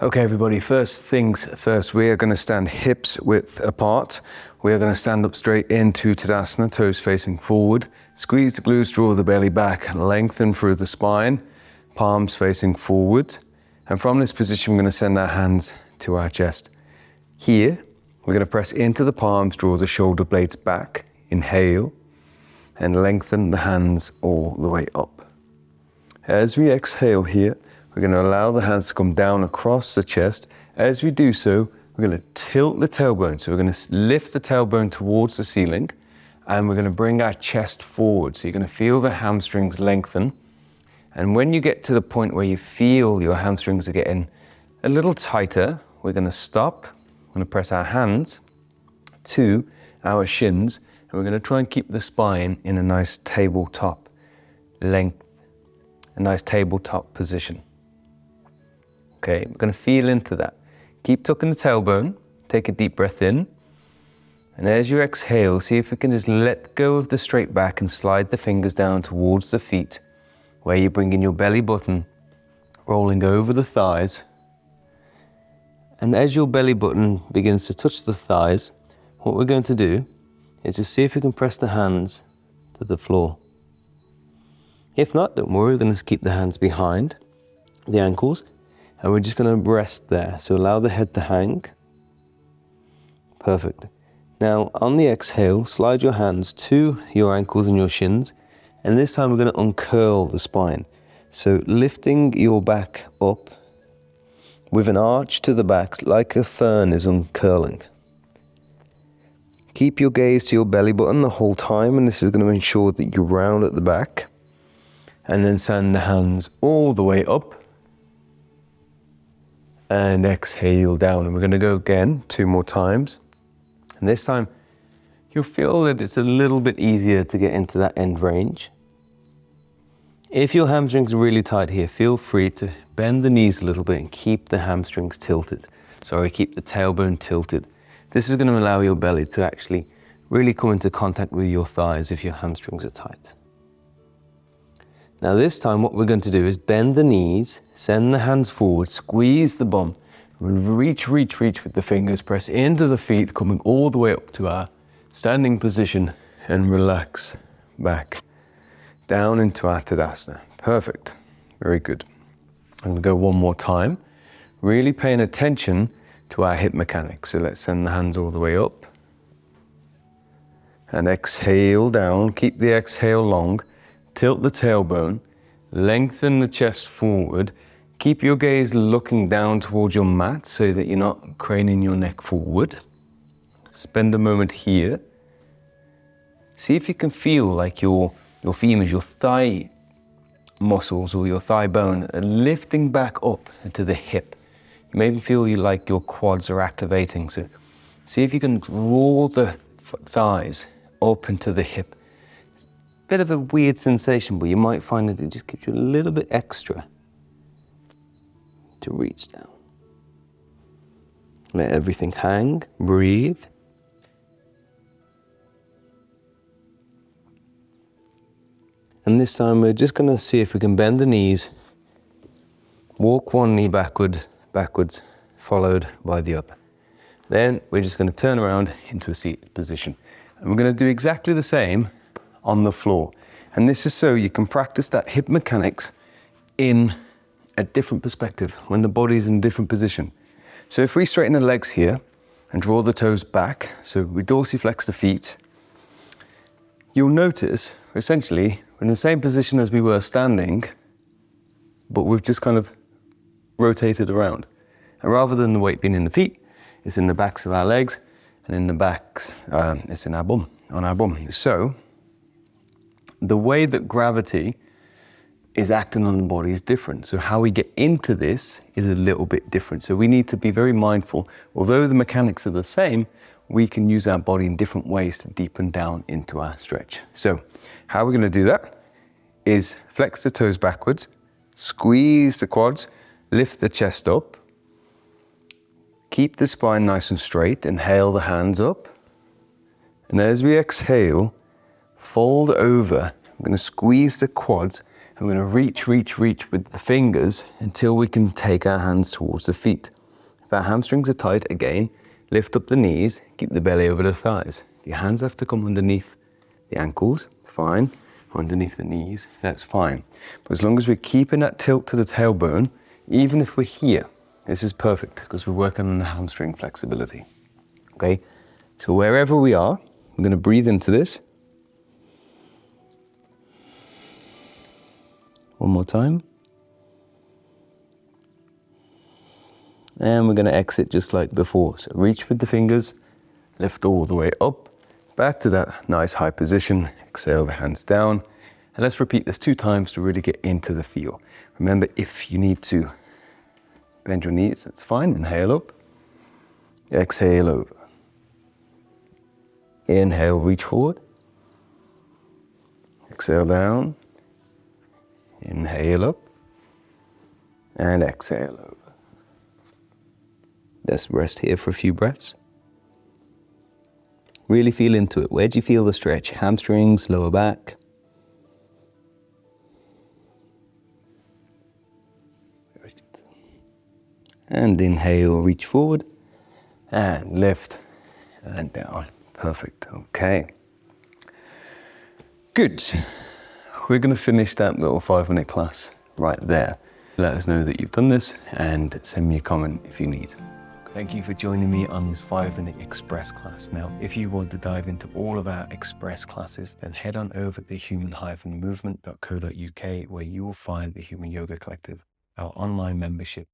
Okay, everybody, first things first, we are going to stand hips width apart. We are going to stand up straight into Tadasana, toes facing forward. Squeeze the glutes, draw the belly back, lengthen through the spine, palms facing forward. And from this position, we're going to send our hands to our chest. Here, we're going to press into the palms, draw the shoulder blades back, inhale, and lengthen the hands all the way up. As we exhale here, we're going to allow the hands to come down across the chest. As we do so, we're going to tilt the tailbone. So we're going to lift the tailbone towards the ceiling, and we're going to bring our chest forward. So you're going to feel the hamstrings lengthen. And when you get to the point where you feel your hamstrings are getting a little tighter, we're going to stop. We're going to press our hands to our shins, and we're going to try and keep the spine in a nice tabletop length, a nice tabletop position. Okay, we're going to feel into that. Keep tucking the tailbone, take a deep breath in, and as you exhale, see if we can just let go of the straight back and slide the fingers down towards the feet, where you bring in your belly button, rolling over the thighs. And as your belly button begins to touch the thighs, what we're going to do is just see if we can press the hands to the floor. If not, don't worry, we're going to keep the hands behind the ankles, and we're just going to rest there. So allow the head to hang. Perfect. Now on the exhale, slide your hands to your ankles and your shins, and this time we're going to uncurl the spine. So lifting your back up with an arch to the back like a fern is uncurling. Keep your gaze to your belly button the whole time, and this is going to ensure that you round at the back. And then send the hands all the way up. And exhale down. And we're going to go again 2 more times. And this time, you'll feel that it's a little bit easier to get into that end range. If your hamstrings are really tight here, feel free to bend the knees a little bit and keep the hamstrings tilted. Keep the tailbone tilted. This is going to allow your belly to actually really come into contact with your thighs if your hamstrings are tight. Now this time what we're going to do is bend the knees, send the hands forward, squeeze the bum, reach with the fingers, press into the feet, coming all the way up to our standing position, and relax back down into our Tadasana. Perfect. Very good. I'm going to go one more time, really paying attention to our hip mechanics. So let's send the hands all the way up and exhale down. Keep the exhale long. Tilt the tailbone, lengthen the chest forward. Keep your gaze looking down towards your mat so that you're not craning your neck forward. Spend a moment here. See if you can feel like your femurs, your thigh muscles or your thigh bone are lifting back up into the hip. You may even feel like your quads are activating. So see if you can draw the thighs up into the hip. Bit of a weird sensation, but you might find that it just gives you a little bit extra to reach down. Let everything hang, breathe. And this time we're just going to see if we can bend the knees, walk one knee backwards, followed by the other. Then we're just going to turn around into a seated position. And we're going to do exactly the same on the floor. And this is so you can practice that hip mechanics in a different perspective when the body's in a different position. So if we straighten the legs here and draw the toes back, so we dorsiflex the feet, you'll notice essentially we're in the same position as we were standing, but we've just kind of rotated around. And rather than the weight being in the feet, it's in the backs of our legs, and in the backs, it's in our bum, on our bum. So the way that gravity is acting on the body is different. So how we get into this is a little bit different. So we need to be very mindful. Although the mechanics are the same, we can use our body in different ways to deepen down into our stretch. So how we're going to do that is flex the toes backwards, squeeze the quads, lift the chest up, keep the spine nice and straight, inhale the hands up, and as we exhale, fold over. I'm going to squeeze the quads I'm going to reach with the fingers until we can take our hands towards the feet. If our hamstrings are tight, again, lift up the knees, keep the belly over the thighs. Your hands have to come underneath the ankles, fine. Underneath the knees, that's fine. But as long as we're keeping that tilt to the tailbone, even if we're here, this is perfect because we're working on the hamstring flexibility. Okay, so wherever we are, we're going to breathe into this. One more time. And we're going to exit just like before. So reach with the fingers, lift all the way up, back to that nice high position. Exhale the hands down. And let's repeat this 2 times to really get into the feel. Remember, if you need to bend your knees, that's fine. Inhale up. Exhale over. Inhale, reach forward. Exhale down. Inhale up. And exhale over. Let's rest here for a few breaths. Really feel into it. Where do you feel the stretch? Hamstrings, lower back. And inhale, reach forward. And lift. And down. Perfect. Okay. Good. We're going to finish that little 5-minute class right there. Let us know that you've done this and send me a comment if you need. Thank you for joining me on this 5-minute express class. Now, if you want to dive into all of our express classes, then head on over to human-movement.co.uk where you will find the Human Yoga Collective, our online membership